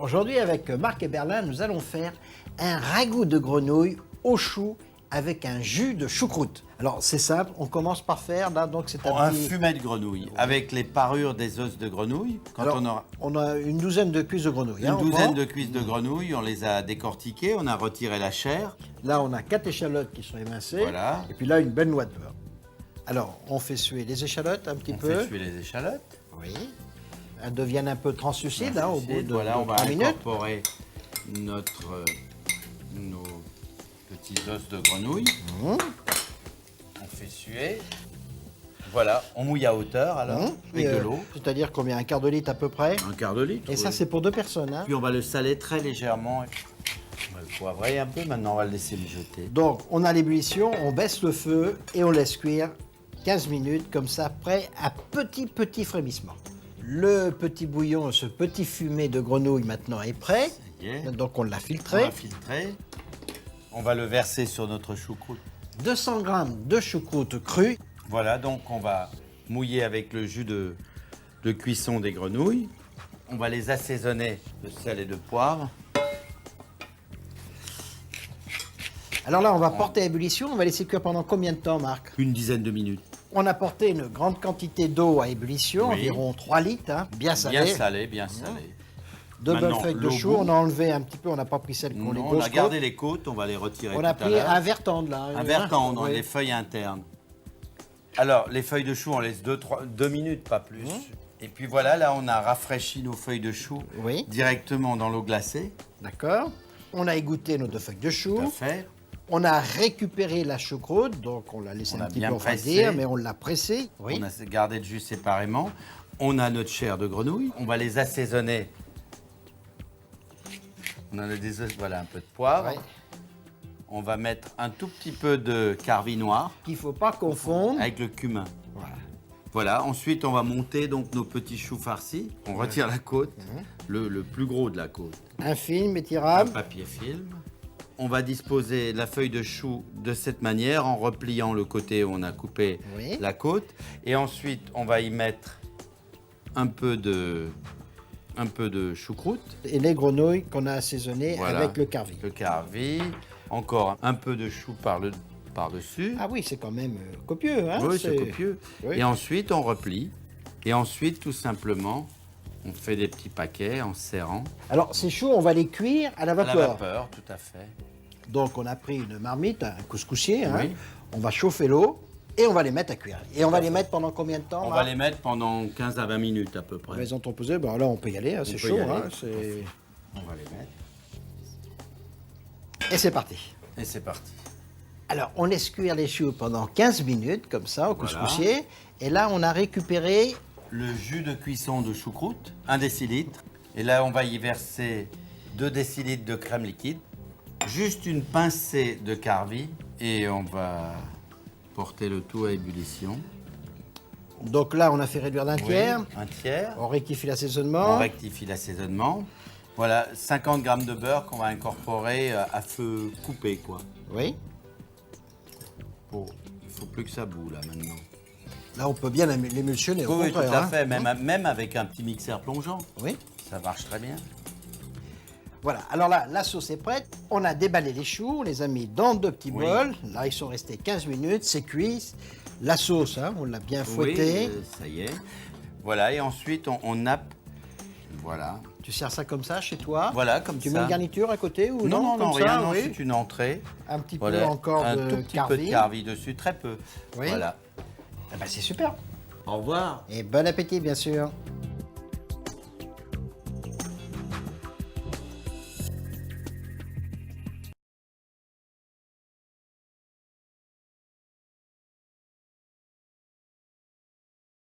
Aujourd'hui, avec Marc et Berlin, nous allons faire un ragoût de grenouille au chou avec un jus de choucroute. Alors, c'est simple, on commence par faire, là, donc c'est Un fumet de grenouille, avec les parures des os de grenouille. Quand Alors, on a une douzaine de cuisses de grenouille. une douzaine de cuisses de grenouille, on les a décortiquées, on a retiré la chair. Là, on a 4 échalotes qui sont émincées. Voilà. Et puis là, une belle noix de beurre. Alors, on fait suer les échalotes un petit On peu. fait suer les échalotes. Oui. Elles deviennent un peu translucides au bout de, Voilà, on va 3 minutes. incorporer nos petits os de grenouille. On fait suer. Voilà, on mouille à hauteur alors, avec de l'eau. C'est-à-dire combien? Un quart de litre à peu près. Un quart de litre. Et ça, oui. c'est pour 2 personnes. Hein. Puis on va le saler très légèrement. On va le poivrer un peu, maintenant on va le laisser mijoter. Donc, on a l'ébullition, on baisse le feu et on laisse cuire 15 minutes, comme ça, prêt à petit frémissement. Le petit bouillon, ce petit fumet de grenouille maintenant est prêt. Ça y est. Donc, on l'a On filtré. va filtrer. On va le verser sur notre choucroute. 200 g de choucroute crue. Voilà, donc on va mouiller avec le jus de cuisson des grenouilles. On va les assaisonner de sel et de poivre. Alors là, on va porter à ébullition. On va laisser cuire pendant combien de temps, Marc? Une dizaine de minutes. On a porté une grande quantité d'eau à ébullition, Oui. environ 3 litres, hein, bien salé. Bien salé, bien salé. Deux belles Maintenant, feuilles de l'eau chou, bout. on a enlevé un petit peu, on n'a pas pris celles qui ont les Non, on grosses a gardé côtes. les côtes, on va les retirer On tout a à pris l'heure. un verre tendre, là. Un verre tendre, Oui. les feuilles internes. Alors, les feuilles de chou, on laisse 2 minutes, pas plus. Et puis voilà, là, on a rafraîchi nos feuilles de chou Oui. directement dans l'eau glacée. D'accord. On a égoutté nos 2 feuilles de chou. Tout à fait. On a récupéré la choucroute, donc on l'a laissé On un a petit bien peu pressé. refroidir, mais on l'a pressée. Oui. On a gardé le jus séparément. On a notre chair de grenouille. On va les assaisonner. On en a voilà, un peu de poivre. Ouais. On va mettre un tout petit peu de carvi noir Qu'il ne faut pas confondre. avec le cumin. Voilà. Voilà, ensuite on va monter donc nos petits choux farcis. On retire la côte, le plus gros de la côte. Un film Un étirable. papier film. On va disposer la feuille de chou de cette manière en repliant le côté où on a coupé Oui. la côte. Et ensuite on va y mettre un peu de choucroute. Et les grenouilles qu'on a assaisonnées Voilà. avec le carvi. Le carvi. Encore un peu de chou par-dessus. Ah oui, c'est quand même copieux. Hein. Oui, c'est copieux. Oui. Et ensuite, on replie. Et ensuite, tout simplement, on fait des petits paquets en serrant. Alors, ces choux, on va les cuire à la À la vapeur. vapeur, tout à fait. Donc, on a pris une marmite, un couscoussier. Hein. Oui. On va chauffer l'eau et on va les mettre à cuire. Et on va les mettre pendant combien de temps On là va les mettre pendant 15 à 20 minutes à peu près. Maison temposée, ben là, on peut y aller. Hein, c'est peut chaud. y aller. Hein, c'est- On va les mettre. Et c'est parti. Et c'est parti. Alors, on laisse cuire les choux pendant 15 minutes, comme ça, au Voilà. couscoussier. Et là, on a récupéré. Le jus de cuisson de choucroute, 1 décilitre. Et là, on va y verser 2 décilitres de crème liquide. Juste une pincée de carvi. Et on va porter le tout à ébullition. Donc là, on a fait réduire d'un tiers. Oui, un tiers. On rectifie On l'assaisonnement. rectifie l'assaisonnement. Voilà, 50 g de beurre qu'on va incorporer à feu coupé, quoi. Oui. Il ne faut plus que ça boue, là, maintenant. Là, on peut bien l'émulsionner. au Oui, tout contraire, à hein. fait. Même avec un petit mixeur plongeant, Oui. ça marche très bien. Voilà, alors là, la sauce est prête. On a déballé les choux, on les a mis dans 2 petits Oui. bols. Là, ils sont restés 15 minutes, c'est cuit. La sauce, hein, on l'a bien fouettée. Oui, ça y est. Voilà, et ensuite, on nappe. Voilà. Tu sers ça comme ça chez toi? Voilà, comme Tu ça. mets une garniture à côté ou Non, non, comme non, ça, rien, non, oui. c'est une entrée. Un petit peu Voilà, encore un de tout petit peu carvi. de carvi dessus, très peu. Oui. Voilà. Eh ben, c'est super. Au revoir. Et bon appétit, bien sûr.